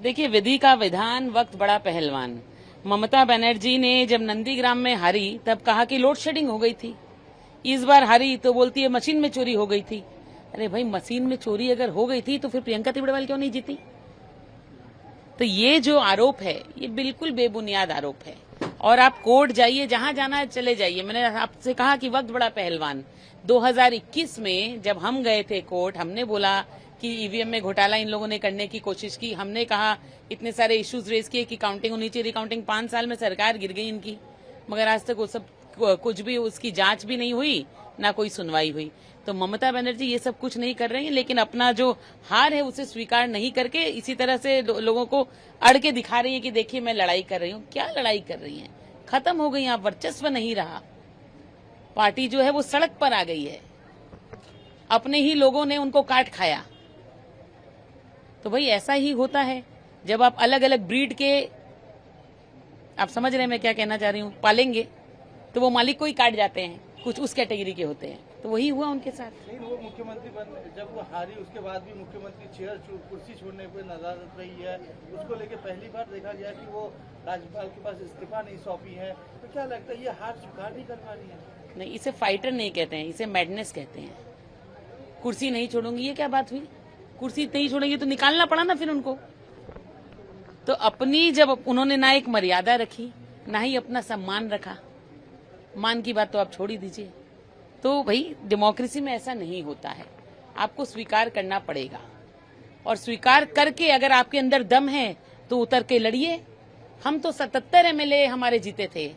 देखिए, विधि का विधान, वक्त बड़ा पहलवान। ममता बनर्जी ने जब नंदीग्राम में हारी तब कहा कि लोड शेडिंग हो गई थी। इस बार हारी तो बोलती है मशीन में चोरी हो गई थी। अरे भाई, मशीन में चोरी अगर हो गई थी तो फिर प्रियंका तिबड़ेवाल क्यों नहीं जीती? तो ये जो आरोप है ये बिल्कुल बेबुनियाद आरोप है। और आप कोर्ट जाइए, जहां जाना है चले जाइए। मैंने आपसे कहा कि वक्त बड़ा पहलवान। 2021 में जब हम गए थे कोर्ट, हमने बोला कि ईवीएम में घोटाला इन लोगों ने करने की कोशिश की। हमने कहा, इतने सारे इश्यूज रेज किए कि काउंटिंग होनी चाहिए, रिकाउंटिंग। 5 साल में सरकार गिर गई इनकी, मगर आज तक वो सब कुछ भी, उसकी जांच भी नहीं हुई, ना कोई सुनवाई हुई। तो ममता बनर्जी ये सब कुछ नहीं कर रही है, लेकिन अपना जो हार है उसे स्वीकार नहीं करके इसी तरह से लोगों को अड़ के दिखा रही है कि देखिए मैं लड़ाई कर रही हूँ। क्या लड़ाई कर रही हैं? खत्म हो गई, आप वर्चस्व नहीं रहा। पार्टी जो है वो सड़क पर आ गई है, अपने ही लोगों ने उनको काट खाया। तो भाई ऐसा ही होता है जब आप अलग अलग ब्रीड के, आप समझ रहे हैं मैं क्या कहना चाह रही हूँ, पालेंगे तो वो मालिक को ही काट जाते हैं। कुछ उस कैटेगरी के होते हैं, तो वही हुआ उनके साथ। लेकिन वो मुख्यमंत्री जब वो हारी उसके बाद भी मुख्यमंत्री कुर्सी छोड़ने पर नदारत रही है। उसको लेके पहली बार देखा गया कि वो राज्यपाल के पास इस्तीफा नहीं सौंपी है। तो क्या लगता है ये हार स्वीकार नहीं कर पा रही है? नहीं, इसे फाइटर नहीं कहते हैं, इसे मैडनेस कहते हैं। कुर्सी नहीं छोड़ूंगी, ये क्या बात हुई? कुर्सी नहीं छोड़ेंगे तो निकालना पड़ा ना फिर उनको। तो अपनी, जब उन्होंने ना एक मर्यादा रखी, ना ही अपना सम्मान रखा, मान की बात तो आप छोड़ ही दीजिए। तो भाई डेमोक्रेसी में ऐसा नहीं होता है, आपको स्वीकार करना पड़ेगा। और स्वीकार करके अगर आपके अंदर दम है तो उतर के लड़िए। हम तो 77 एमएलए हमारे जीते थे,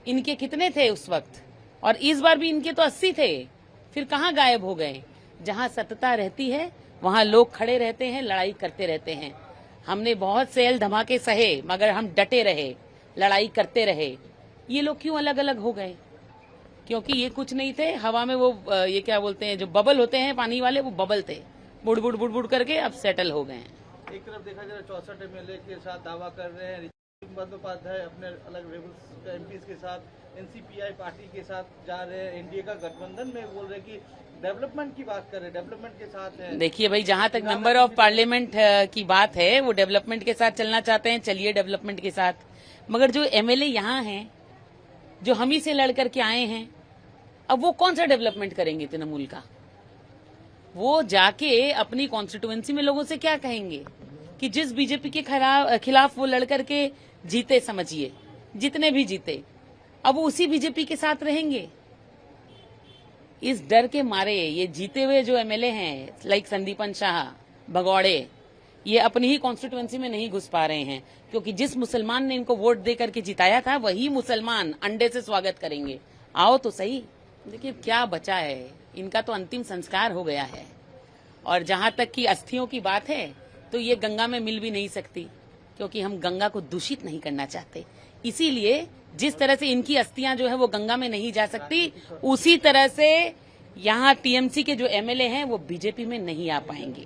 इनके कितने थे उस वक्त? और इस बार भी इनके तो 80 थे। फिर कहाँ गायब हो गए? जहां सत्ता रहती है वहां लोग खड़े रहते हैं, लड़ाई करते रहते हैं। हमने बहुत सेल धमाके सहे, मगर हम डटे रहे, लड़ाई करते रहे। ये लोग क्यों अलग अलग हो गए? क्योंकि ये कुछ नहीं थे हवा में, वो ये क्या बोलते हैं, जो बबल होते हैं पानी वाले, वो बबल थे, बुड़ बुड़ बुड़ बुड़ करके अब सेटल हो गए हैं। एक तरफ देखा जाए 64 एमएलए के साथ दावा कर रहे हैं, बंदोपाध्याय अपने अलग रेबल्स एमपीज के साथ, एनसीपीआई पार्टी के साथ जा रहे हैं, एनडीए का गठबंधन में बोल रहे हैं कि डेवलपमेंट की बात कर रहे हैं, डेवलपमेंट के साथ है। देखिए भाई, जहां तक मेंबर ऑफ पार्लियामेंट की बात है, वो डेवलपमेंट के साथ चलना चाहते हैं, चलिए डेवलपमेंट के साथ। मगर जो एमएलए यहाँ हैं, जो हम ही से लड़ करके आए हैं, अब वो कौन सा डेवलपमेंट करेंगे तृणमूल का? वो जाके अपनी कॉन्स्टिट्यूएंसी में लोगों से क्या कहेंगे कि जिस बीजेपी के खिलाफ वो लड़ करके जीते, समझिए जितने भी जीते, अब वो उसी बीजेपी के साथ रहेंगे। इस डर के मारे ये जीते हुए जो एमएलए हैं, लाइक संदीपन शाह, भगौड़े, ये अपनी ही कॉन्स्टिट्यूएंसी में नहीं घुस पा रहे हैं, क्योंकि जिस मुसलमान ने इनको वोट दे करके जिताया था, वही मुसलमान अंडे से स्वागत करेंगे। आओ तो सही। देखिए क्या बचा है, इनका तो अंतिम संस्कार हो गया है। और जहां तक की अस्थियों की बात है, तो ये गंगा में मिल भी नहीं सकती, क्योंकि हम गंगा को दूषित नहीं करना चाहते। इसीलिए जिस तरह से इनकी अस्थियां जो है वो गंगा में नहीं जा सकती, उसी तरह से यहाँ टीएमसी के जो एमएलए हैं वो बीजेपी में नहीं आ पाएंगे।